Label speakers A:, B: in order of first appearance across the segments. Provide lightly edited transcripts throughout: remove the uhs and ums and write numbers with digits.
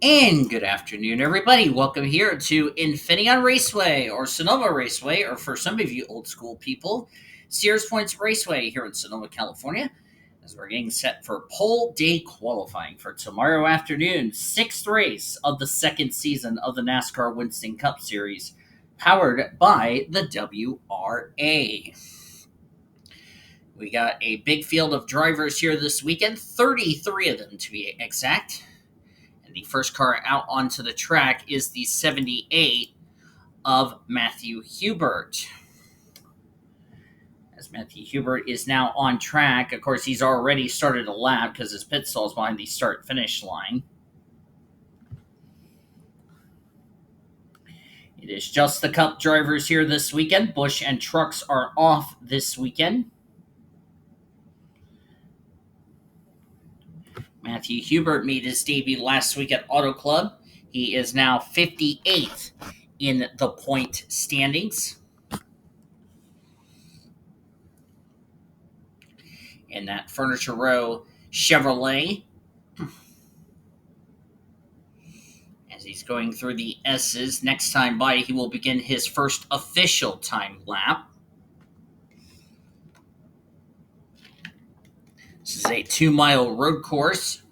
A: And good afternoon, everybody. Welcome here to Infineon Raceway or Sonoma Raceway, or for some of you old school people, Sears Points Raceway here in Sonoma, California, as we're getting set for pole day qualifying for tomorrow afternoon, sixth race of the second season of the NASCAR Winston Cup Series, powered by the WRA. We got a big field of drivers here this weekend, 33 of them to be exact. And the first car out onto the track is the 78 of Matthew Hubert. As Matthew Hubert is now on track, of course, he's already started a lap because his pit stall is behind the start finish line. It is just the Cup drivers here this weekend. Busch and Trucks are off this weekend. Matthew Hubert made his debut last week at Auto Club. He is now 58th in the point standings. In that Furniture Row Chevrolet. As he's going through the S's, next time by, he will begin his first official time lap. This is a 2-mile road course.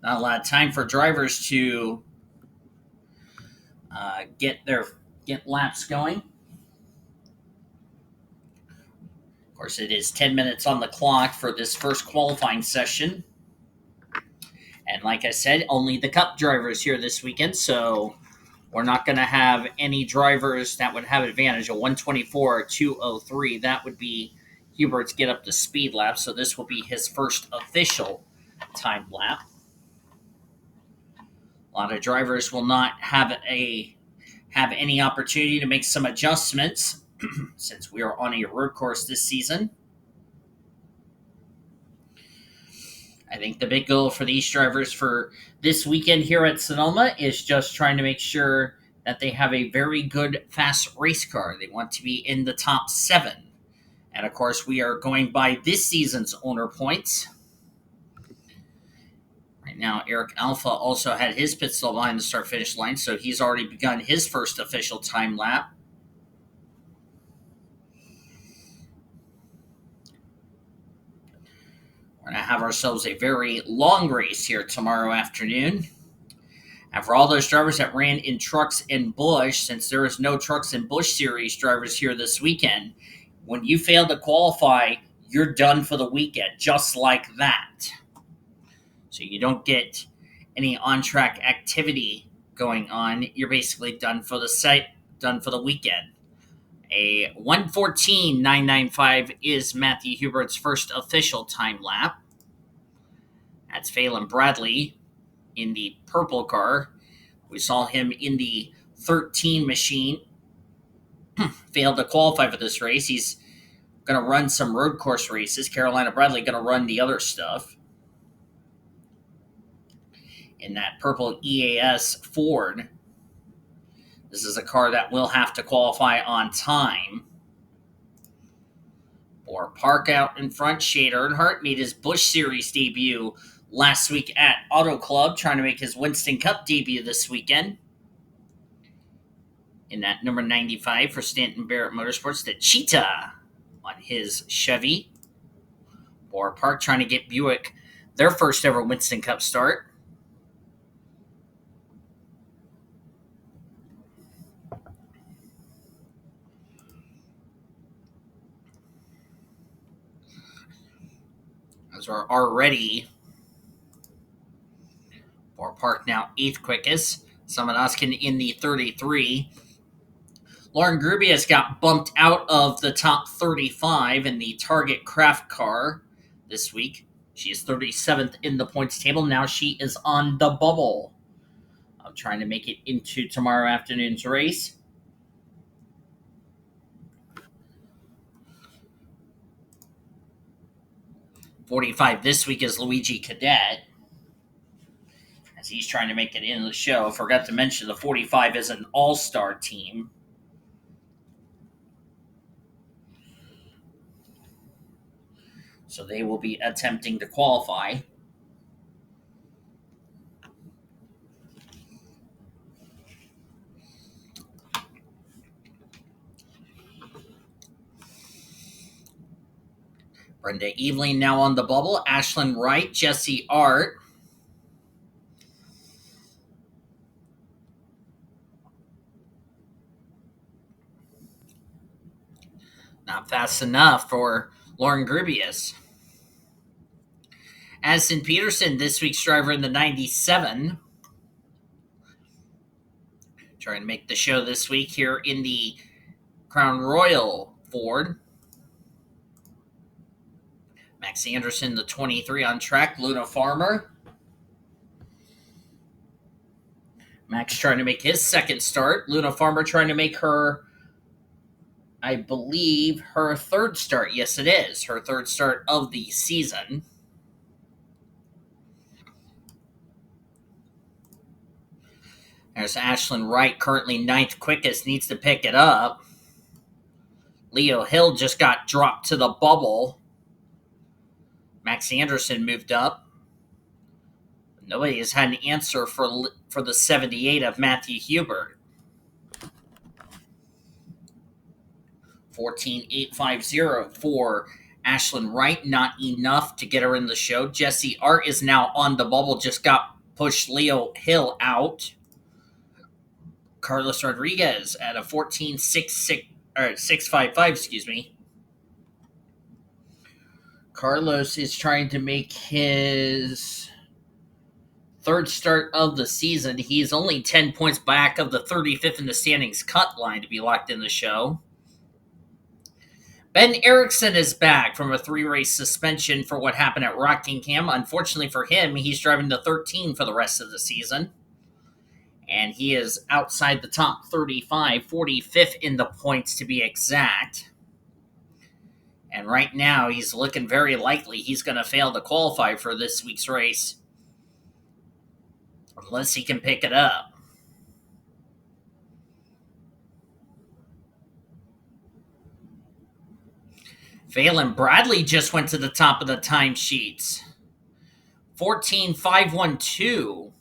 A: Not a lot of time for drivers to get laps going. Of course, it is 10 minutes on the clock for this first qualifying session. And like I said, only the Cup drivers here this weekend, so we're not going to have any drivers that would have advantage. A 124 or 203, that would be Hubert's get up to speed lap, so this will be his first official time lap. A lot of drivers will not have any opportunity to make some adjustments since we are on a road course this season. I think the big goal for these drivers for this weekend here at Sonoma is just trying to make sure that they have a very good, fast race car. They want to be in the top 7. And of course, we are going by this season's owner points. Right now, Eric Alpha also had his pit stall behind the start finish line, so he's already begun his first official time lap. We're going to have ourselves a very long race here tomorrow afternoon. And for all those drivers that ran in Trucks and Busch, since there is no Trucks and Busch Series drivers here this weekend, when you fail to qualify, you're done for the weekend, just like that. So you don't get any on-track activity going on. You're basically done for the weekend. A 1:14.995 is Matthew Hubert's first official time lap. That's Phelan Bradley in the purple car. We saw him in the 13 machine. Failed to qualify for this race. He's going to run some road course races. Carolina Bradley going to run the other stuff. In that purple EAS Ford. This is a car that will have to qualify on time. Or park out in front. Shade Earnhardt made his Busch Series debut last week at Auto Club, trying to make his Winston Cup debut this weekend. In that number 95 for Stanton Barrett Motorsports, the Cheetah on his Chevy. Or Park trying to get Buick their first ever Winston Cup start. Those are already for Park now 8th quickest. Samanaskin in the 33. Lauren Grubias got bumped out of the top 35 in the Target Craft car this week. She is 37th in the points table. Now she is on the bubble. I'm trying to make it into tomorrow afternoon's race. '45 this week is Luigi Cadet, as he's trying to make it into the show. Forgot to mention the 45 is an all-star team. So they will be attempting to qualify. Brenda Eveling now on the bubble. Ashlyn Wright, Jesse Art. Not fast enough for Lauren Grubius. Addison Peterson, this week's driver in the 97. Trying to make the show this week here in the Crown Royal Ford. Max Anderson, the 23 on track. Luna Farmer. Max trying to make his second start. Luna Farmer trying to make her, I believe, her third start. Yes, it is. Her third start of the season. There's Ashlyn Wright, currently ninth quickest, needs to pick it up. Leo Hill just got dropped to the bubble. Max Anderson moved up. Nobody has had an answer for the 78 of Matthew Hubert. 14.850 for Ashlyn Wright. Not enough to get her in the show. Jesse Art is now on the bubble. Just got pushed Leo Hill out. Carlos Rodriguez at a 14.655, excuse me. Carlos is trying to make his third start of the season. He's only 10 points back of the 35th in the standings cut line to be locked in the show. Ben Erickson is back from a 3-race suspension for what happened at Rockingham. Unfortunately for him, he's driving to 13 for the rest of the season. And he is outside the top 35, 45th in the points to be exact. And right now, he's looking very likely he's going to fail to qualify for this week's race. Unless he can pick it up. Phelan Bradley just went to the top of the timesheets. 14.512.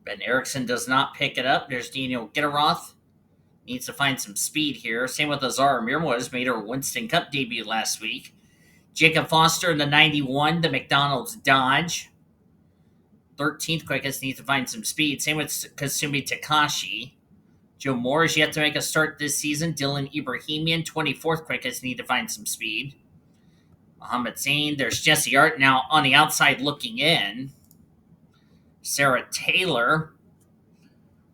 A: Ben Erickson does not pick it up. There's Daniel Gitteroth. Needs to find some speed here. Same with Azara Mirmoz. Made her Winston Cup debut last week. Jacob Foster in the 91. The McDonald's Dodge. 13th quickest. Needs to find some speed. Same with Kasumi Takashi. Joe Moore is yet to make a start this season. Dylan Ibrahimian, 24th quickest. Need to find some speed. Mohammed Zain. There's Jesse Art now on the outside looking in. Sarah Taylor,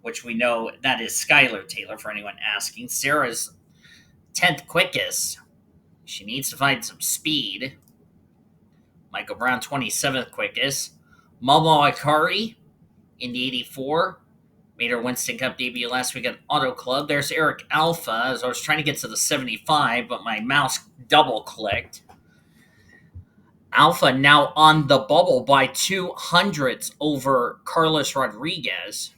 A: which we know that is Skylar Taylor for anyone asking. Sarah's 10th quickest. She needs to find some speed. Michael Brown, 27th quickest. Momo Akari in the 84. Made her Winston Cup debut last week at Auto Club. There's Eric Alpha, as I was trying to get to the 75, but my mouse double-clicked. Alpha now on the bubble by 200ths over Carlos Rodriguez.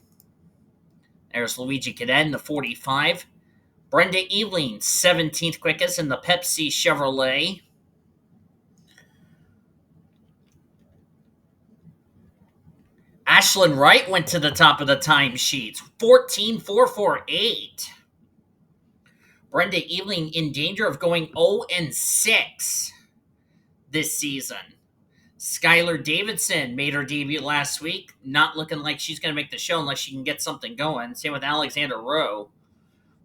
A: There's Luigi Caden, the 45. Brenda Eveling, 17th quickest in the Pepsi Chevrolet. Ashlyn Wright went to the top of the timesheets. 14.448. Brenda Eveling in danger of going 0-6 this season. Skylar Davidson made her debut last week. Not looking like she's going to make the show unless she can get something going. Same with Alexander Rowe.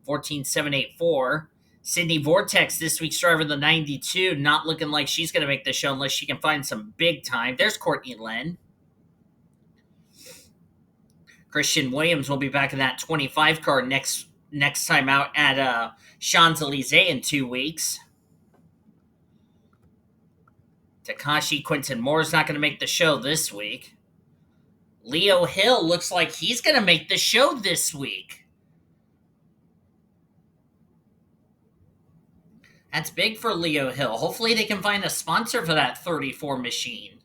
A: 14.784. Sydney Vortex, this week's driver, the 92. Not looking like she's going to make the show unless she can find some big time. There's Courtney Lynn. Christian Williams will be back in that 25 car next time out at Champs-Élysées in 2 weeks. Takashi Quinton Moore's not going to make the show this week. Leo Hill looks like he's going to make the show this week. That's big for Leo Hill. Hopefully they can find a sponsor for that 34 machine.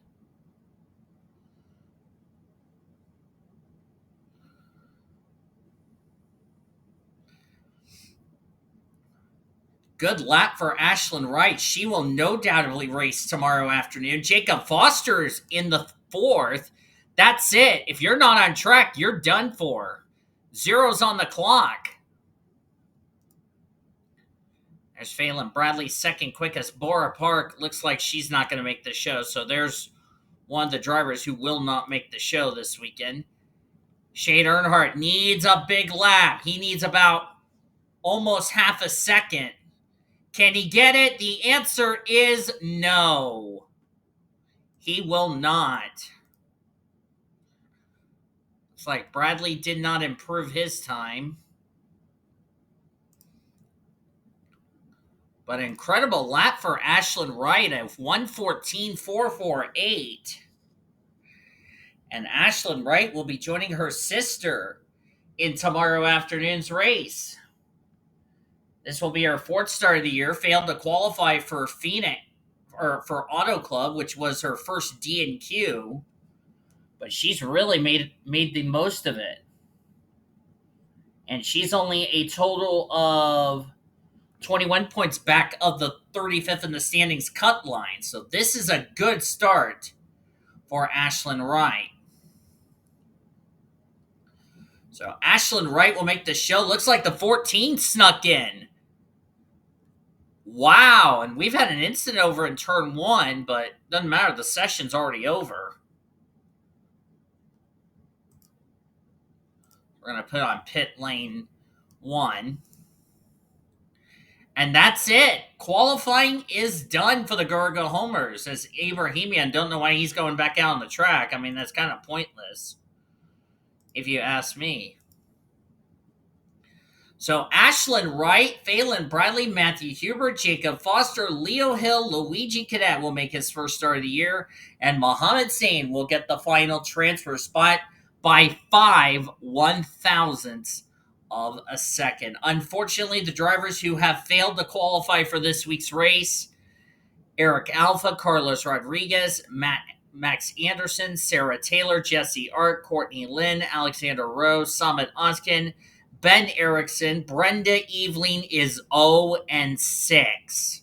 A: Good lap for Ashlyn Wright. She will no doubtly race tomorrow afternoon. Jacob Foster's in the 4th. That's it. If you're not on track, you're done for. Zero's on the clock. There's Phelan Bradley, second quickest. Bora Park looks like she's not going to make the show. So there's one of the drivers who will not make the show this weekend. Shane Earnhardt needs a big lap. He needs about almost half a second. Can he get it? The answer is no. He will not. It's like Bradley did not improve his time. But an incredible lap for Ashlyn Wright of 1:14.448. And Ashlyn Wright will be joining her sister in tomorrow afternoon's race. This will be her fourth start of the year. Failed to qualify for Phoenix or for Auto Club, which was her first D&Q. But she's really made the most of it. And she's only a total of 21 points back of the 35th in the standings cut line. So this is a good start for Ashlyn Wright. So Ashlyn Wright will make the show. Looks like the 14 snuck in. Wow. And we've had an incident over in turn 1, but doesn't matter. The session's already over. We're going to put on pit lane 1. And that's it. Qualifying is done for the Gurga Homers. As Ibrahimian, don't know why he's going back out on the track. I mean, that's kind of pointless, if you ask me. So Ashlyn Wright, Phelan Bradley, Matthew Hubert, Jacob Foster, Leo Hill, Luigi Cadet will make his first start of the year, and Mohammed Sane will get the final transfer spot by 5/1000ths of a second. Unfortunately, the drivers who have failed to qualify for this week's race: Eric Alpha, Carlos Rodriguez, Max Anderson, Sarah Taylor, Jesse Art, Courtney Lynn, Alexander Rowe, Samit Oskin, Ben Erickson. Brenda Eveling is 0-6.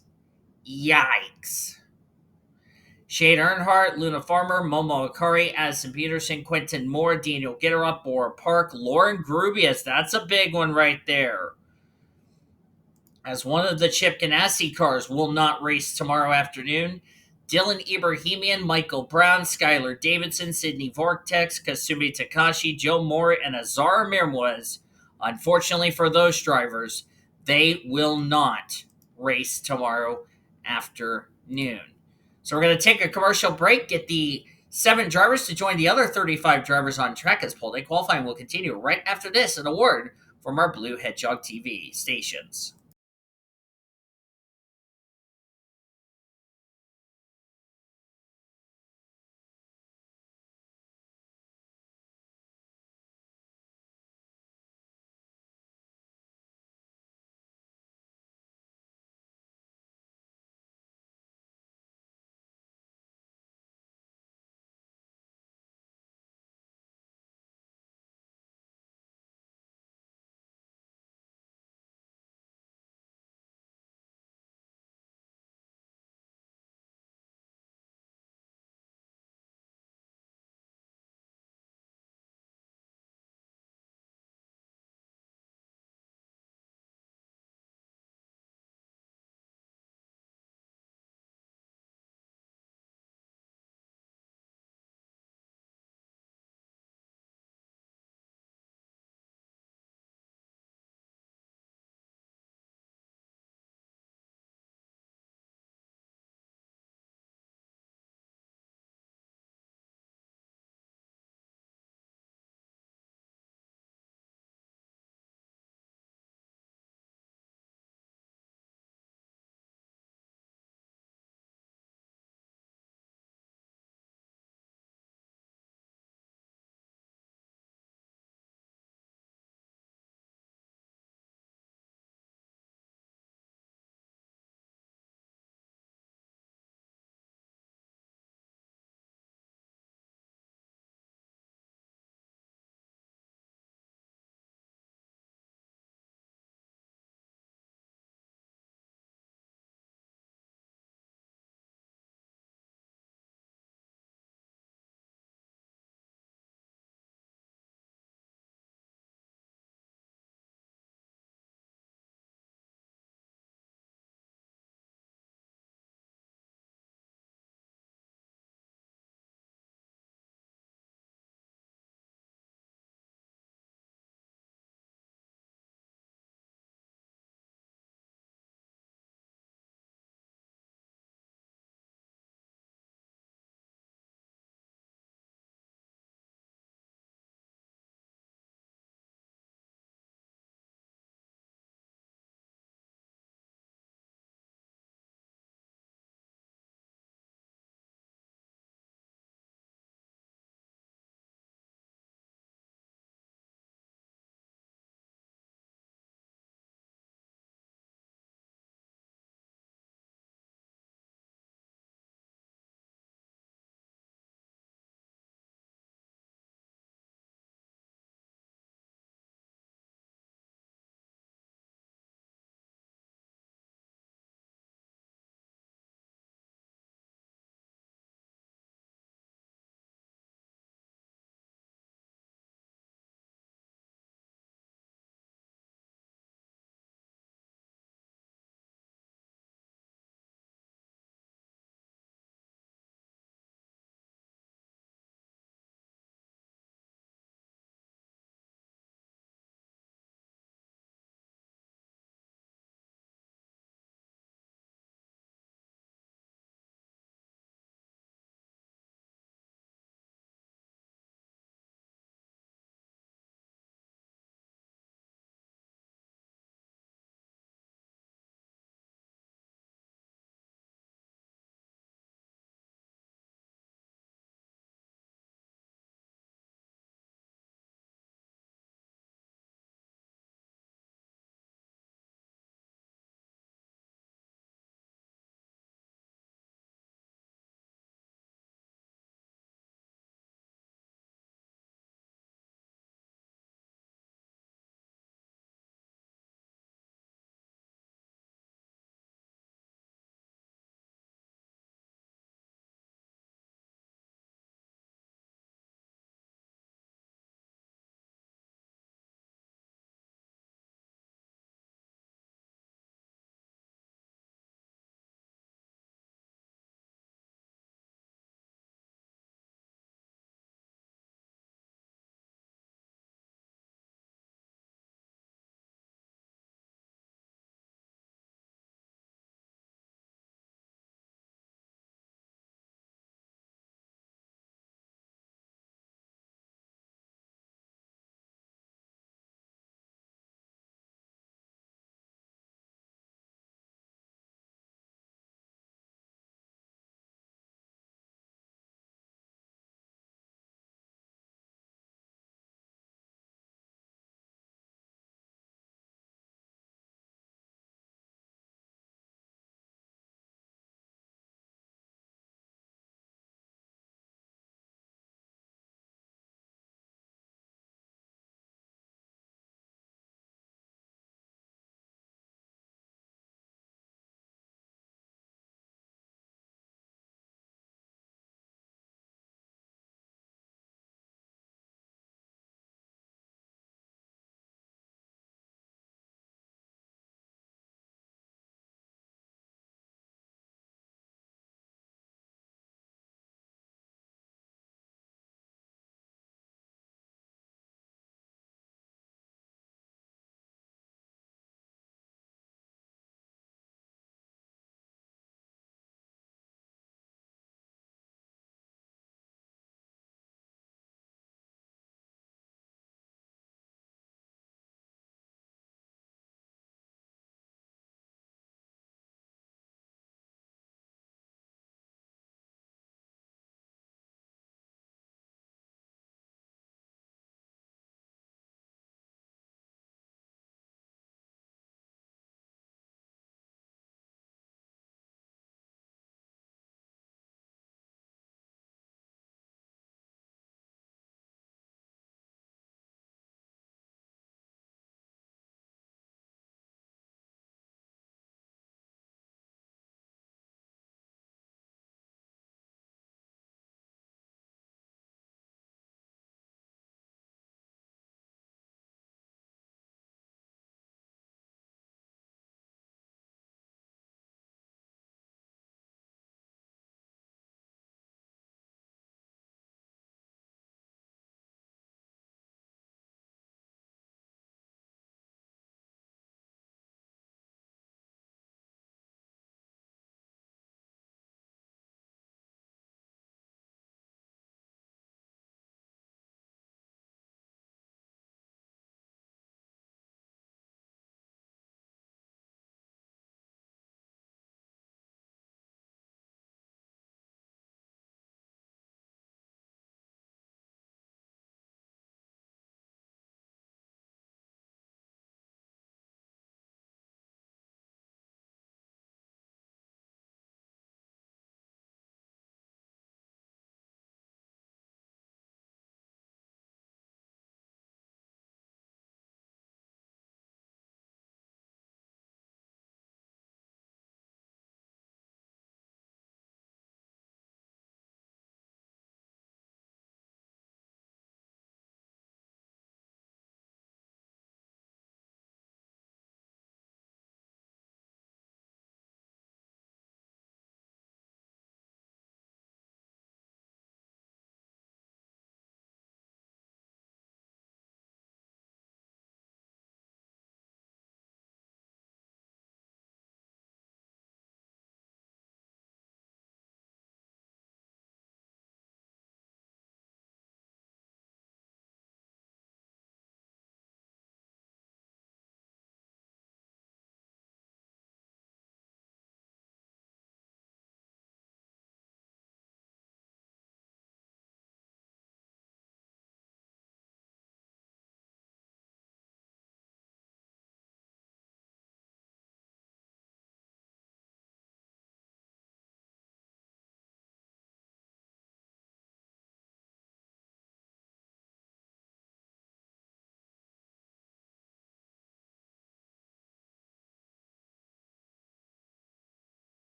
A: Yikes. Shane Earnhardt, Luna Farmer, Momo Akari, Addison Peterson, Quentin Moore, Daniel Gitterup, Bora Park, Lauren Grubius. That's a big one right there. As one of the Chip Ganassi cars will not race tomorrow afternoon. Dylan Ibrahimian, Michael Brown, Skylar Davidson, Sydney Vortex, Kasumi Takashi, Joe Moore, and Azar Mirmwez. Unfortunately for those drivers, they will not race tomorrow afternoon. So we're going to take a commercial break, get the 7 drivers to join the other 35 drivers on track as poll day. Qualifying will continue right after this, an award from our Blue Hedgehog TV stations.